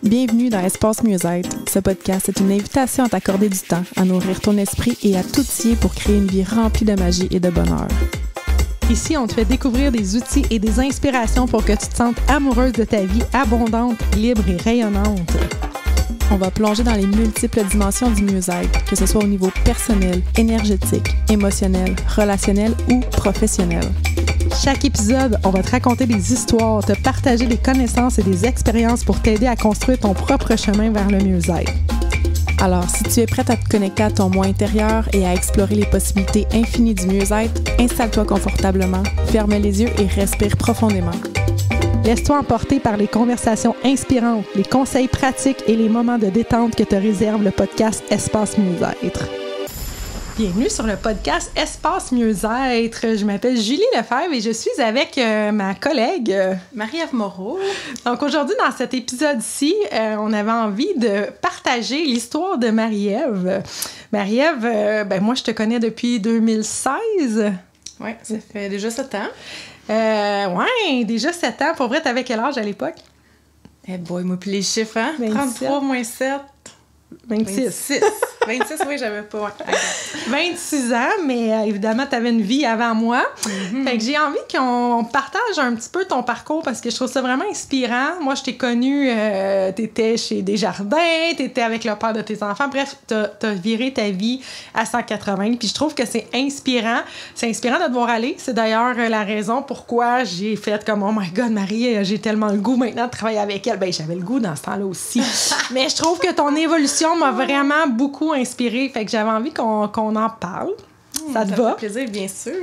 Bienvenue dans Espace Mieux-être. Ce podcast est une invitation à t'accorder du temps, à nourrir ton esprit et à tout scier pour créer une vie remplie de magie et de bonheur. Ici, on te fait découvrir des outils et des inspirations pour que tu te sentes amoureuse de ta vie, abondante, libre et rayonnante. On va plonger dans les multiples dimensions du mieux-être, que ce soit au niveau personnel, énergétique, émotionnel, relationnel ou professionnel. Chaque épisode, on va te raconter des histoires, te partager des connaissances et des expériences pour t'aider à construire ton propre chemin vers le mieux-être. Alors, si tu es prête à te connecter à ton moi intérieur et à explorer les possibilités infinies du mieux-être, installe-toi confortablement, ferme les yeux et respire profondément. Laisse-toi emporter par les conversations inspirantes, les conseils pratiques et les moments de détente que te réserve le podcast Espace Mieux-être. Bienvenue sur le podcast Espace Mieux-être. Je m'appelle Julie Lefebvre et je suis avec ma collègue Marie-Ève Moreau. Donc aujourd'hui, dans cet épisode-ci, on avait envie de partager l'histoire de Marie-Ève. Marie-Ève, moi je te connais depuis 2016. Oui, ça fait déjà 7 ans. Ouais, déjà 7 ans. Pour vrai, t'avais quel âge à l'époque? Eh boy, moi puis les chiffres, hein? 27. 33 moins 7. 26. 26, oui, j'avais pas. Ouais. Okay. 26 ans, mais évidemment, tu avais une vie avant moi. Mm-hmm. Fait que j'ai envie qu'on partage un petit peu ton parcours parce que je trouve ça vraiment inspirant. Moi, je t'ai connue, t'étais chez Desjardins, t'étais avec le père de tes enfants. Bref, t'as viré ta vie à 180. Puis je trouve que c'est inspirant. C'est inspirant de te voir aller. C'est d'ailleurs la raison pourquoi j'ai fait comme « Oh my God, Marie, j'ai tellement le goût maintenant de travailler avec elle. » Ben, j'avais le goût dans ce temps-là aussi. Mais je trouve que ton évolution m'a vraiment beaucoup inspirée. Fait que j'avais envie qu'on en parle. Ça te va? Ça fait plaisir, bien sûr.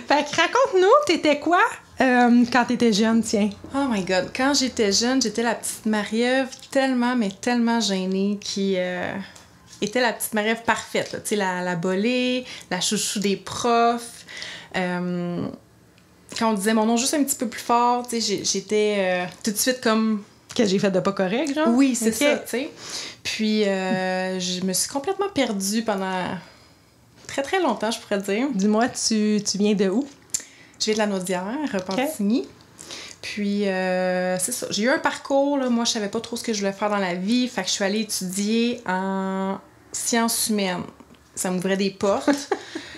Fait que raconte-nous, t'étais quoi quand t'étais jeune, tiens? Oh my God. Quand j'étais jeune, j'étais la petite Marie-Ève tellement gênée qui était la petite Marie-Ève parfaite. Tu sais, la bolée, la chouchou des profs. Quand on disait mon nom juste un petit peu plus fort, tu sais, j'étais tout de suite comme... Que j'ai fait de pas correct, genre? Oui, c'est ça, tu sais. Puis, je me suis complètement perdue pendant très longtemps, je pourrais dire. Dis-moi, tu viens de où? Je viens de la Naudière, Repentigny. Okay. Puis, c'est ça. J'ai eu un parcours, là. Moi, je savais pas trop ce que je voulais faire dans la vie. Fait que je suis allée étudier en sciences humaines. Ça m'ouvrait des portes.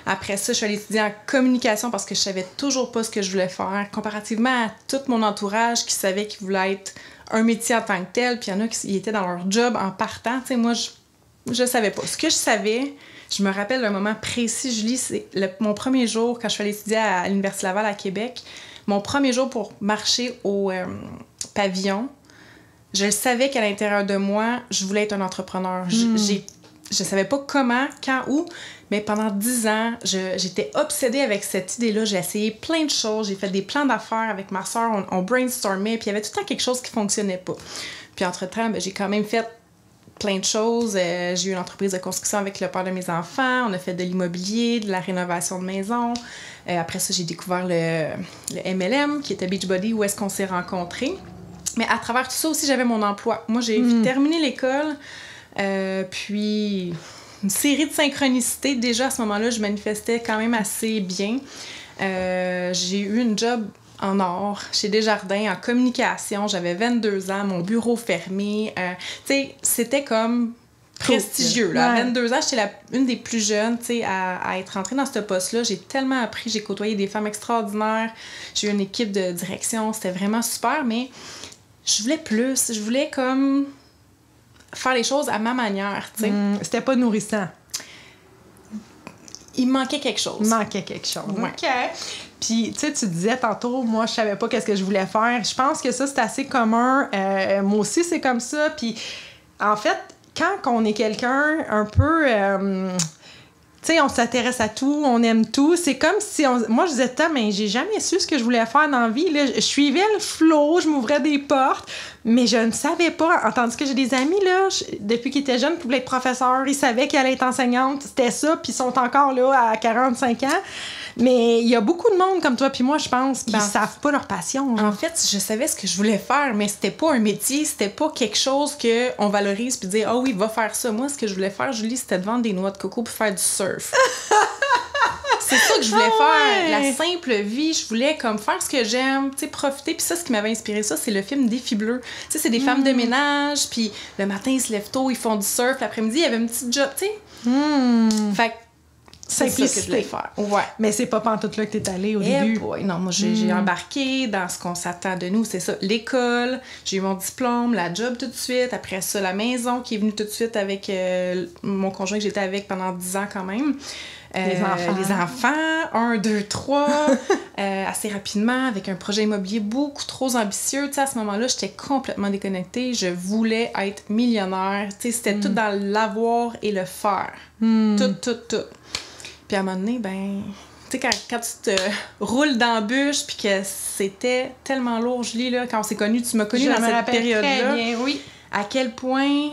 Après ça, je suis allée étudier en communication parce que je savais toujours pas ce que je voulais faire. Comparativement à tout mon entourage qui savait qu'il voulait être un métier en tant que tel, puis il y en a qui étaient dans leur job en partant. Tu sais, moi, je savais pas. Ce que je savais, je me rappelle d'un moment précis, Julie, c'est mon premier jour, quand je suis allée étudier à l'Université Laval à Québec, mon premier jour pour marcher au pavillon, je savais qu'à l'intérieur de moi, je voulais être un entrepreneur. Je savais pas comment, quand, où, mais pendant 10 ans, j'étais obsédée avec cette idée-là. J'ai essayé plein de choses. J'ai fait des plans d'affaires avec ma soeur. On brainstormait, puis il y avait tout le temps quelque chose qui fonctionnait pas. Puis entre-temps, j'ai quand même fait plein de choses. J'ai eu une entreprise de construction avec le père de mes enfants. On a fait de l'immobilier, de la rénovation de maison. Après ça, j'ai découvert le MLM, qui était Beachbody, où est-ce qu'on s'est rencontrés. Mais à travers tout ça aussi, j'avais mon emploi. Moi, j'ai terminé l'école, puis... une série de synchronicités. Déjà, à ce moment-là, je manifestais quand même assez bien. J'ai eu une job en or chez Desjardins, en communication. J'avais 22 ans, mon bureau fermé. Tu sais, c'était comme prestigieux. Là. Ouais. À 22 ans, j'étais une des plus jeunes, tu sais, à être rentrée dans ce poste-là. J'ai tellement appris. J'ai côtoyé des femmes extraordinaires. J'ai eu une équipe de direction. C'était vraiment super, mais je voulais plus. Je voulais comme... faire les choses à ma manière, tu sais. C'était pas nourrissant. Il manquait quelque chose. Ouais. OK. Puis, tu sais, tu disais tantôt, moi, je savais pas qu'est-ce que je voulais faire. Je pense que ça, c'est assez commun. Moi aussi, c'est comme ça. Puis, en fait, quand on est quelqu'un un peu... tu sais, on s'intéresse à tout, on aime tout. C'est comme si... Moi, je disais, mais j'ai jamais su ce que je voulais faire dans la vie. Là, je suivais le flow, je m'ouvrais des portes, mais je ne savais pas. Tandis que j'ai des amis, là, depuis qu'ils étaient jeunes, ils voulaient être professeurs, ils savaient qu'ils allaient être enseignantes. C'était ça, puis ils sont encore là à 45 ans. Mais il y a beaucoup de monde comme toi puis moi, je pense, qui savent pas leur passion. En fait, je savais ce que je voulais faire, mais c'était pas un métier, c'était pas quelque chose qu'on valorise puis dire « Ah oui, va faire ça ». Moi, ce que je voulais faire, Julie, c'était de vendre des noix de coco pour faire du surf. c'est ça que je voulais faire. La simple vie, je voulais comme faire ce que j'aime, tu sais, profiter. Puis ça, ce qui m'avait inspiré ça, c'est le film Défi bleu. Tu sais, c'est des femmes de ménage, puis le matin, ils se lèvent tôt, ils font du surf. L'après-midi, il y avait une petite job, tu sais. Fait que c'est ça que je voulais faire. Ouais. Mais c'est pas pantoute là que t'es allée au début. Boy, non, moi, j'ai embarqué dans ce qu'on s'attend de nous. C'est ça, l'école, j'ai eu mon diplôme, la job tout de suite. Après ça, la maison qui est venue tout de suite avec mon conjoint que j'étais avec pendant 10 ans quand même. Les enfants, 1, 2, 3, assez rapidement, avec un projet immobilier beaucoup trop ambitieux. Tu sais, à ce moment-là, j'étais complètement déconnectée. Je voulais être millionnaire. Tu sais, c'était tout dans l'avoir et le faire. Tout. Puis à un moment donné, ben, tu sais, quand tu te roules dans la bûche, puis que c'était tellement lourd, Julie, là, quand on s'est connus, tu m'as connue dans cette période-là. Très bien, oui. À quel point...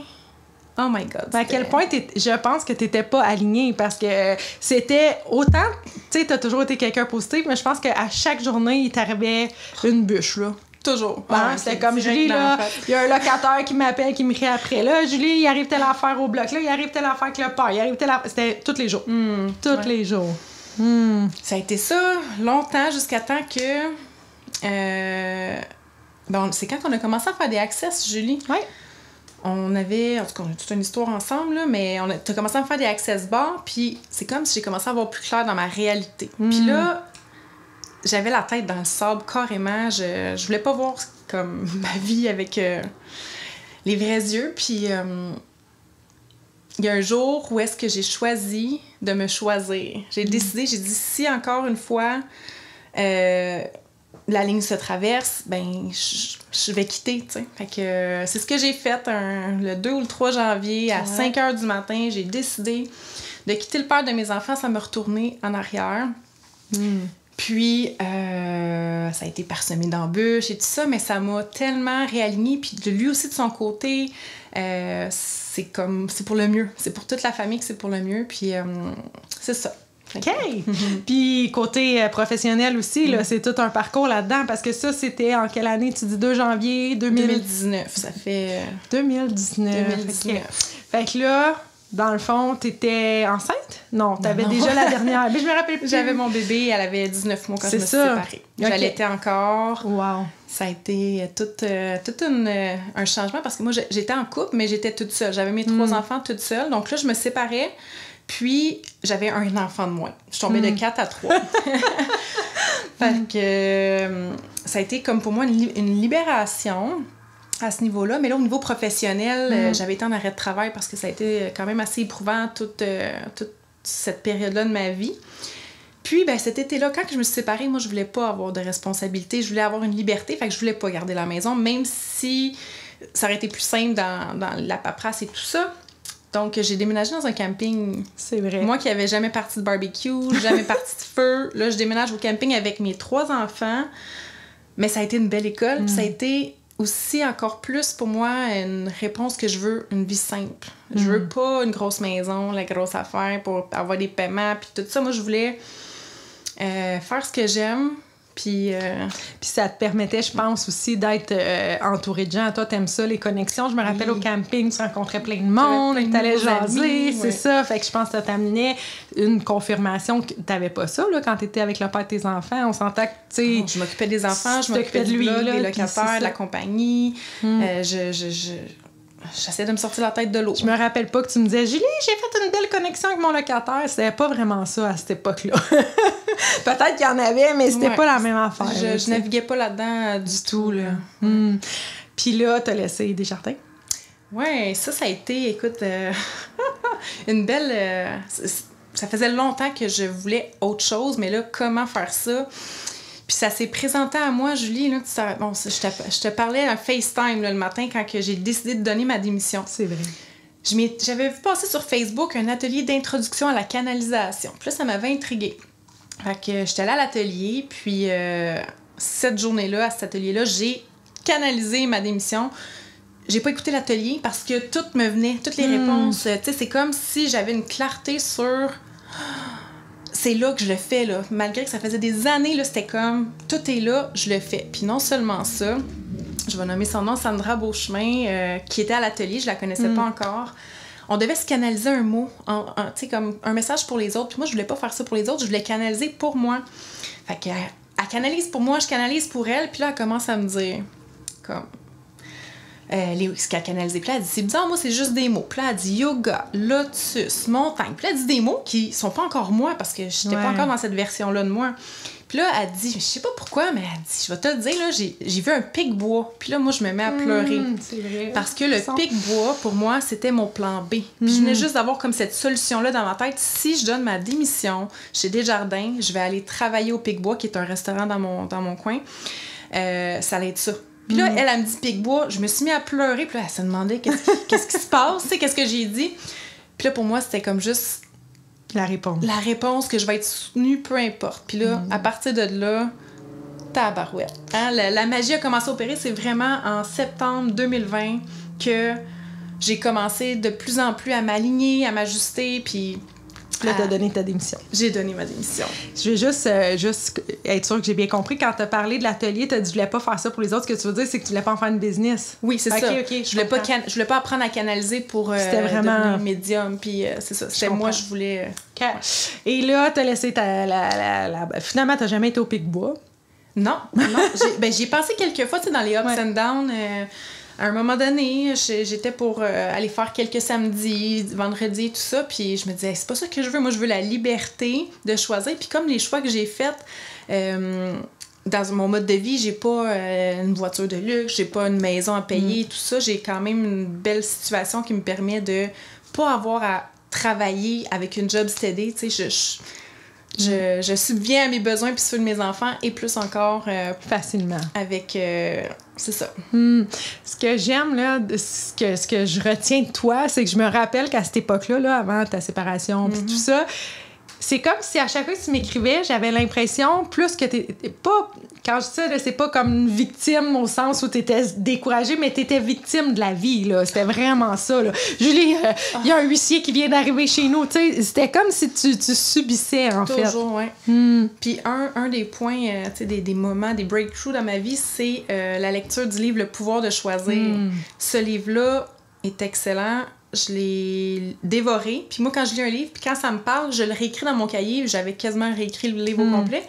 Oh my God. À quel point je pense que t'étais pas alignée parce que c'était autant, tu sais, t'as toujours été quelqu'un positif, mais je pense qu'à chaque journée, il t'arrivait une bûche, là. Toujours. C'était comme Julie, là, il y a un locataire qui m'appelle, qui me crie après, là, Julie, il arrive telle affaire au bloc, là, il arrive telle affaire avec le père, il arrive telle affaire, c'était tous les jours. Les jours. Ça a été ça longtemps, jusqu'à temps que... Bon, c'est quand on a commencé à faire des access, Julie. Oui. On avait... En tout cas, on a toute une histoire ensemble, là, mais t'as commencé à me faire des access bars, puis c'est comme si j'ai commencé à voir plus clair dans ma réalité. Puis là... J'avais la tête dans le sable, carrément. Je voulais pas voir comme ma vie avec les vrais yeux. Puis, il y a un jour où est-ce que j'ai choisi de me choisir. J'ai décidé, j'ai dit, si encore une fois la ligne se traverse, ben je vais quitter, tu sais. Fait que c'est ce que j'ai fait le 2 ou le 3 janvier à 5 h du matin. J'ai décidé de quitter le père de mes enfants sans me retourner en arrière. Puis, ça a été parsemé d'embûches et tout ça, mais ça m'a tellement réalignée. Puis, lui aussi, de son côté, c'est pour le mieux. C'est pour toute la famille que c'est pour le mieux. Puis, c'est ça. OK! Puis, côté professionnel aussi, là, c'est tout un parcours là-dedans, parce que ça, c'était en quelle année? Tu dis 2 janvier 2019. Ça fait... 2019. Fait que là... Dans le fond, t'étais enceinte? Non, t'avais déjà la dernière. Mais je me rappelle plus. J'avais mon bébé, elle avait 19 mois quand je me suis séparée. J'allaitais encore. Wow. Ça a été tout un changement parce que moi, j'étais en couple, mais j'étais toute seule. J'avais mes 3 enfants toute seule. Donc là, je me séparais, puis j'avais un enfant de moins. Je tombais de 4 à 3. Fait que ça a été comme pour moi une libération à ce niveau-là. Mais là, au niveau professionnel, j'avais été en arrêt de travail parce que ça a été quand même assez éprouvant toute cette période-là de ma vie. Puis, ben, cet été-là, quand je me suis séparée, moi, je voulais pas avoir de responsabilité. Je voulais avoir une liberté. Fait que je voulais pas garder la maison, même si ça aurait été plus simple dans la paperasse et tout ça. Donc, j'ai déménagé dans un camping. C'est vrai. Moi qui n'avais jamais parti de barbecue, jamais parti de feu. Là, je déménage au camping avec mes 3 enfants. Mais ça a été une belle école. Ça a été aussi encore plus pour moi une réponse que je veux une vie simple. Je veux pas une grosse maison, la grosse affaire pour avoir des paiements puis tout ça. Moi, je voulais faire ce que j'aime. Puis ça te permettait, je pense, aussi d'être entourée de gens. Toi, t'aimes ça, les connexions. Je me rappelle au camping, tu rencontrais plein de monde, t'allais jaser, c'est ça. Fait que je pense que ça t'amenait une confirmation que t'avais pas ça, là, quand t'étais avec le père de tes enfants. On s'entend que, tu sais... Je m'occupais des enfants, je m'occupais de lui, des locataires, de la compagnie. J'essaie de me sortir la tête de l'eau. Je me rappelle pas que tu me disais « Julie, j'ai fait une belle connexion avec mon locataire. » C'était pas vraiment ça à cette époque-là. Peut-être qu'il y en avait, mais c'était pas la même affaire. Je naviguais pas là-dedans du tout. Là. Puis là, t'as laissé Desjardins? Ouais, ça a été, écoute, une belle... ça faisait longtemps que je voulais autre chose, mais là, comment faire ça? Puis ça s'est présenté à moi, Julie, là, je te parlais à FaceTime là, le matin quand que j'ai décidé de donner ma démission. C'est vrai. J'avais vu passer sur Facebook un atelier d'introduction à la canalisation. Puis là, ça m'avait intriguée. Fait que j'étais allée à l'atelier, puis cette journée-là, à cet atelier-là, j'ai canalisé ma démission. J'ai pas écouté l'atelier parce que tout me venait, toutes les réponses. Tu sais, c'est comme si j'avais une clarté sur... C'est là que je le fais, là. Malgré que ça faisait des années, là, c'était comme, tout est là, je le fais. Puis non seulement ça, je vais nommer son nom, Sandra Beauchemin, qui était à l'atelier, je la connaissais pas encore. on devait se canaliser un mot, tu sais, comme un message pour les autres. Puis moi, je voulais pas faire ça pour les autres, je voulais canaliser pour moi. Fait qu'elle canalise pour moi, je canalise pour elle. Puis là, elle commence à me dire, comme... ce qu'elle a canalisé. Puis là, elle dit, c'est bizarre, moi, c'est juste des mots. Puis là, elle dit yoga, lotus, montagne. Puis là, elle dit des mots qui sont pas encore moi, parce que j'étais pas encore dans cette version-là de moi. Puis là, elle dit, je sais pas pourquoi, mais elle dit, je vais te le dire, là, j'ai vu un pic-bois. Puis là, moi, je me mets à pleurer. C'est vrai. Parce que le pic-bois, pour moi, c'était mon plan B. Puis je venais juste d'avoir comme cette solution-là dans ma tête. Si je donne ma démission chez Desjardins, je vais aller travailler au pic-bois, qui est un restaurant dans mon coin. Ça allait être ça. Puis là, elle me dit pic-bois. Je me suis mis à pleurer. Puis là, elle se demandait qu'est-ce qui se passe, tu sais, qu'est-ce que j'ai dit. Puis là, pour moi, c'était comme juste... La réponse que je vais être soutenue, peu importe. Puis là, à partir de là, tabarouette. Hein? La magie a commencé à opérer. C'est vraiment en septembre 2020 que j'ai commencé de plus en plus à m'aligner, à m'ajuster, puis... Là, t'as donné ta démission. J'ai donné ma démission. Je vais juste être sûre que j'ai bien compris. Quand t'as parlé de l'atelier, t'as dit « je voulais pas faire ça pour les autres ». Ce que tu veux dire, c'est que tu voulais pas en faire une business. Oui, c'est ça. Je voulais pas apprendre à canaliser pour devenir médium. Puis c'est ça. C'était moi, je voulais... Okay. Et là, t'as laissé finalement, t'as jamais été au pic-bois. Non. J'y ai pensé quelques fois, tu sais, dans les ups and downs. À un moment donné, j'étais pour aller faire quelques samedis, vendredis, tout ça, puis je me disais, c'est pas ça que je veux. Moi, je veux la liberté de choisir. Puis comme les choix que j'ai faits, dans mon mode de vie, j'ai pas une voiture de luxe, j'ai pas une maison à payer, tout ça. J'ai quand même une belle situation qui me permet de pas avoir à travailler avec une job steady. Tu sais, je subviens à mes besoins puis ceux de mes enfants et plus encore facilement avec c'est ça. Ce que j'aime là, ce que je retiens de toi, c'est que je me rappelle qu'à cette époque-là, là, avant ta séparation puis tout ça, c'est comme si à chaque fois que tu m'écrivais, j'avais l'impression plus que t'es pas, quand je dis ça, là, c'est pas comme une victime au sens où t'étais découragée, mais t'étais victime de la vie, là. C'était vraiment ça, là. Julie, il y a un huissier qui vient d'arriver chez nous, tu sais. C'était comme si tu subissais, en fait. Toujours, oui. Puis un des points, tu sais, des moments, des breakthroughs dans ma vie, c'est la lecture du livre « Le pouvoir de choisir ». Ce livre-là est excellent. Je l'ai dévoré. Puis moi, quand je lis un livre, puis quand ça me parle, je le réécris dans mon cahier. J'avais quasiment réécrit le livre au complet.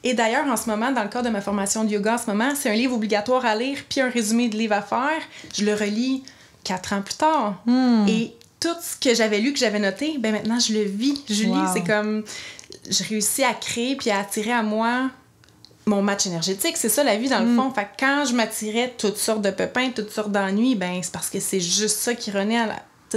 Et d'ailleurs, en ce moment, dans le cadre de ma formation de yoga, en ce moment, c'est un livre obligatoire à lire, puis un résumé de livre à faire. Je le relis 4 ans plus tard. Et tout ce que j'avais lu, que j'avais noté, ben maintenant, je le vis. Julie, c'est comme... Je réussis à créer puis à attirer à moi... mon match énergétique, c'est ça la vie dans le fond. Fait que quand je m'attirais toutes sortes de pépins, toutes sortes d'ennuis, ben c'est parce que c'est juste ça qui renaît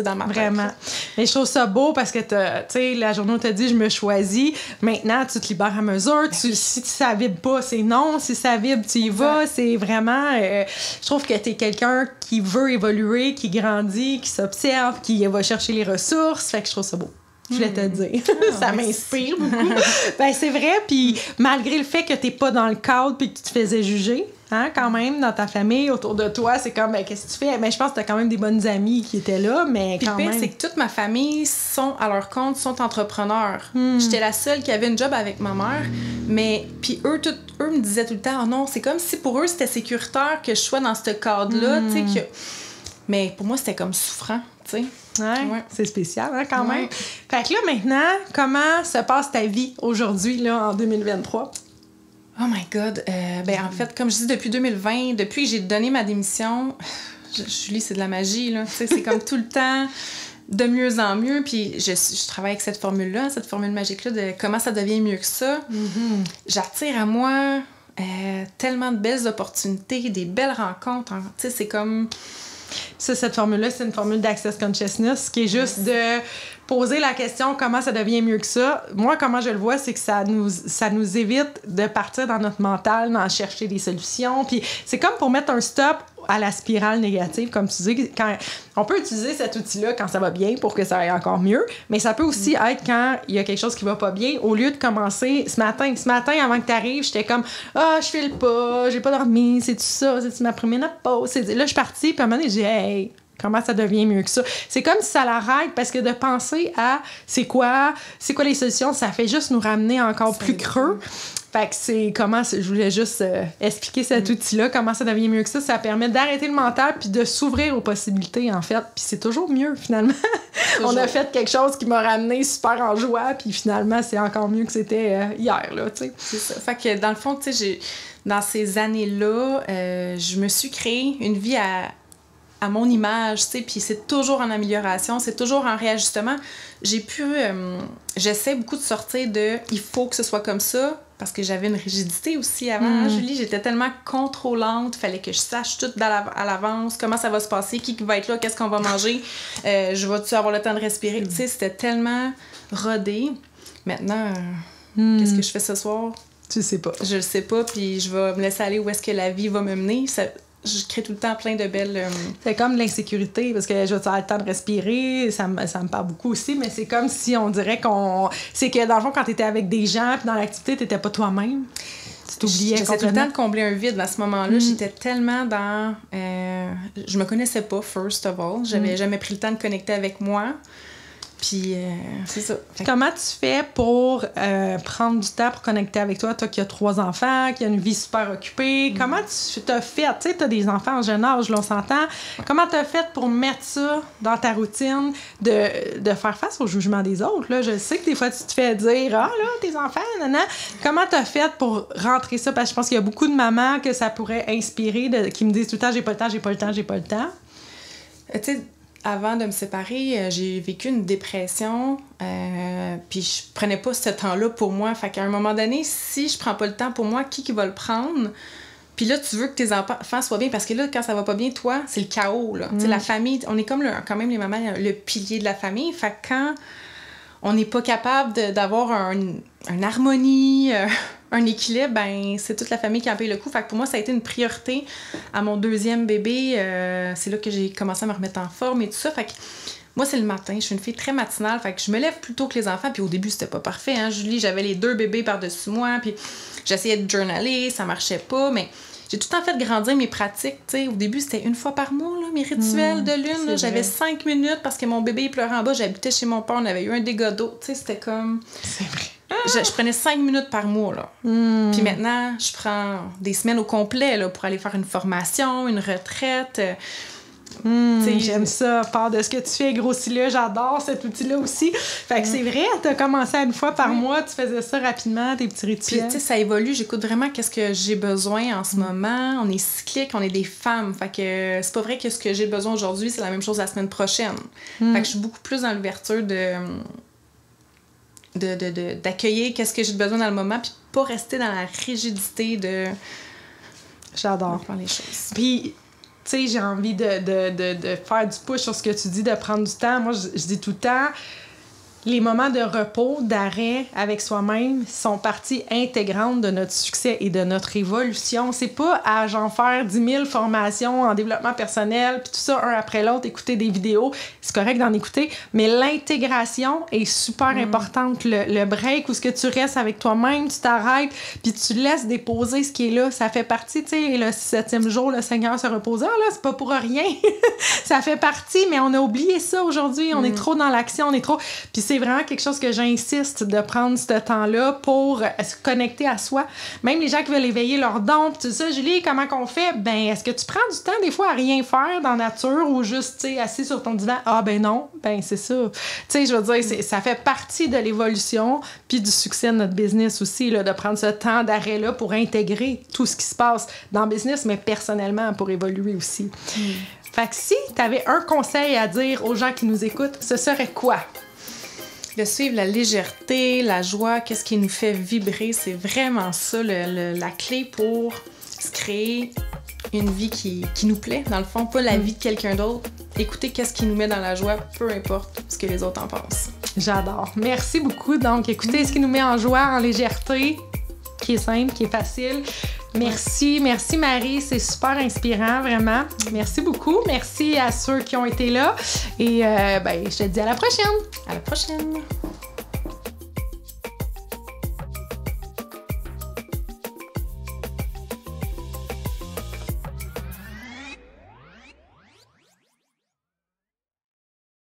dans ma tête. Vraiment. Mais je trouve ça beau parce que tu sais, la journée où t'as dit je me choisis, maintenant tu te libères à mesure. Si ça vibre pas, c'est non. Si ça vibre, tu y vas. C'est vraiment. Je trouve que t'es quelqu'un qui veut évoluer, qui grandit, qui s'observe, qui va chercher les ressources. Fait que je trouve ça beau. Je voulais te dire. Ça m'inspire beaucoup. Ben, c'est vrai. Puis malgré le fait que t'es pas dans le cadre puis que tu te faisais juger, hein, quand même, dans ta famille, autour de toi, c'est comme, ben, qu'est-ce que tu fais? Ben, je pense que t'as quand même des bonnes amies qui étaient là, mais puis quand même... c'est que toute ma famille sont à leur compte, sont entrepreneurs. J'étais la seule qui avait une job avec ma mère, mais puis eux me disaient tout le temps, oh non, c'est comme si pour eux, c'était sécuritaire que je sois dans ce cadre-là, tu sais, que... Mais pour moi, c'était comme souffrant, tu sais. Ouais. C'est spécial, hein, quand même. Fait que là, maintenant, comment se passe ta vie aujourd'hui, là, en 2023? Oh my God! Ben, en fait, comme je dis, depuis 2020, depuis que j'ai donné ma démission, Julie, c'est de la magie, là. Tu sais, c'est comme tout le temps de mieux en mieux. Puis je travaille avec cette formule-là, cette formule magique-là de comment ça devient mieux que ça. J'attire à moi tellement de belles opportunités, des belles rencontres. Tu sais, c'est comme... Ça, cette formule-là, c'est une formule d'Access Consciousness qui est juste de poser la question comment ça devient mieux que ça. Moi, comment je le vois, c'est que ça nous évite de partir dans notre mental, d'en chercher des solutions. Puis c'est comme pour mettre un stop à la spirale négative, comme tu dis. Quand, on peut utiliser cet outil-là quand ça va bien pour que ça aille encore mieux, mais ça peut aussi être quand il y a quelque chose qui va pas bien. Au lieu de commencer ce matin, avant que tu arrives, j'étais comme « Ah, je file pas, j'ai pas dormi, c'est-tu ça? C'est-tu ma préménopause? » Là, je suis partie, puis à un moment donné, j'ai dit « Hey, comment ça devient mieux que ça? » C'est comme si ça l'arrête, parce que de penser à c'est quoi les solutions, ça fait juste nous ramener encore plus creux. Fait que je voulais juste expliquer cet outil-là, comment ça devient mieux que ça. Ça permet d'arrêter le mental puis de s'ouvrir aux possibilités, en fait. Puis c'est toujours mieux, finalement. On a fait quelque chose qui m'a ramené super en joie, puis finalement, c'est encore mieux que c'était hier, là, tu sais. C'est ça. Fait que dans le fond, tu sais, dans ces années-là, je me suis créé une vie à mon image, tu sais, puis c'est toujours en amélioration, c'est toujours en réajustement. J'essaie beaucoup de sortir de « il faut que ce soit comme ça », parce que j'avais une rigidité aussi avant, Julie. J'étais tellement contrôlante, fallait que je sache tout à l'avance, comment ça va se passer, qui va être là, qu'est-ce qu'on va manger, je vais-tu avoir le temps de respirer. Tu sais, c'était tellement rodé. Maintenant, qu'est-ce que je fais ce soir? Tu sais pas. Je le sais pas, puis je vais me laisser aller où est-ce que la vie va me mener. Je crée tout le temps plein de belles... C'est comme de l'insécurité, parce que je vais avoir le temps de respirer, ça me parle beaucoup aussi, mais c'est comme si on dirait c'est que dans le fond, quand t'étais avec des gens, puis dans l'activité, t'étais pas toi-même. Tu t'oubliais complètement. J'essayais tout le temps de combler un vide. À ce moment-là, j'étais tellement dans... je me connaissais pas, first of all. J'avais jamais pris le temps de connecter avec moi. Puis, c'est ça. Comment tu fais pour prendre du temps pour connecter avec toi qui as 3 enfants, qui a une vie super occupée? Comment tu t'as fait? Tu sais, tu as des enfants en jeune âge, là, on s'entend. Comment tu as fait pour mettre ça dans ta routine, de faire face au jugement des autres? Là? Je sais que des fois, tu te fais dire « Ah, là, tes enfants, nanana. » Comment tu as fait pour rentrer ça? Parce que je pense qu'il y a beaucoup de mamans que ça pourrait inspirer, qui me disent tout le temps « J'ai pas le temps, j'ai pas le temps, j'ai pas le temps. » Tu sais, avant de me séparer, j'ai vécu une dépression, puis je prenais pas ce temps-là pour moi. Fait qu'à un moment donné, si je prends pas le temps pour moi, qui va le prendre? Puis là, tu veux que tes enfants soient bien, parce que là, quand ça va pas bien, toi, c'est le chaos, là. Tu sais, la famille, on est comme quand même les mamans, le pilier de la famille. Fait que quand on n'est pas capable d'avoir une harmonie, un équilibre, ben c'est toute la famille qui en paye le coup. Fait que pour moi, ça a été une priorité. À mon 2e bébé, c'est là que j'ai commencé à me remettre en forme et tout ça. Fait que moi, c'est le matin. Je suis une fille très matinale. Fait que je me lève plus tôt que les enfants. Puis au début, c'était pas parfait, hein, Julie? J'avais les 2 bébés par-dessus moi. Puis j'essayais de journaler, ça marchait pas. Mais j'ai tout le temps fait grandir mes pratiques. T'sais. Au début, c'était 1 fois par mois, là, mes rituels de lune. Là, j'avais 5 minutes parce que mon bébé il pleurait en bas. J'habitais chez mon père. On avait eu un dégât d'eau. C'était comme... C'est vrai. Je prenais 5 minutes par mois, là. Puis maintenant, je prends des semaines au complet, là, pour aller faire une formation, une retraite. J'aime ça. Part de ce que tu fais, grossis-le. J'adore cet outil-là aussi. Fait que c'est vrai, t'as commencé à 1 fois par mois, tu faisais ça rapidement, tes petits rituels. Puis, tu sais, ça évolue. J'écoute vraiment qu'est-ce que j'ai besoin en ce moment. On est cyclique, on est des femmes. Fait que c'est pas vrai que ce que j'ai besoin aujourd'hui, c'est la même chose la semaine prochaine. Fait que je suis beaucoup plus dans l'ouverture d'accueillir qu'est-ce que j'ai besoin dans le moment, puis pas rester dans la rigidité de... J'adore. Faire les choses. Puis, tu sais, j'ai envie de faire du push sur ce que tu dis, de prendre du temps. Moi, je dis tout le temps, les moments de repos, d'arrêt avec soi-même sont partie intégrante de notre succès et de notre évolution. C'est pas à genre faire 10 000 formations en développement personnel, puis tout ça, un après l'autre, écouter des vidéos. C'est correct d'en écouter, mais l'intégration est super importante. Le break où ce que tu restes avec toi-même, tu t'arrêtes, puis tu laisses déposer ce qui est là. Ça fait partie, tu sais, le 7e jour, le Seigneur se reposa, là, c'est pas pour rien. Ça fait partie, mais on a oublié ça aujourd'hui. On est trop dans l'action, on est trop... Puis c'est vraiment quelque chose que j'insiste de prendre ce temps-là pour se connecter à soi. Même les gens qui veulent éveiller leurs dons, pis tout ça, Julie, comment qu'on fait? Ben, est-ce que tu prends du temps des fois à rien faire dans la nature ou juste, tu sais, assis sur ton divan? Ah, ben non, ben c'est ça. Tu sais, je veux dire, ça fait partie de l'évolution puis du succès de notre business aussi, là, de prendre ce temps d'arrêt-là pour intégrer tout ce qui se passe dans le business, mais personnellement, pour évoluer aussi. Fait que si tu avais un conseil à dire aux gens qui nous écoutent, ce serait quoi? De suivre la légèreté, la joie, qu'est-ce qui nous fait vibrer, c'est vraiment ça la clé pour se créer une vie qui nous plaît, dans le fond, pas la vie de quelqu'un d'autre. Écouter qu'est-ce qui nous met dans la joie, peu importe ce que les autres en pensent. J'adore. Merci beaucoup. Donc, écoutez ce qui nous met en joie, en légèreté, qui est simple, qui est facile. Merci Marie, c'est super inspirant, vraiment. Merci beaucoup. Merci à ceux qui ont été là. Et je te dis à la prochaine. À la prochaine.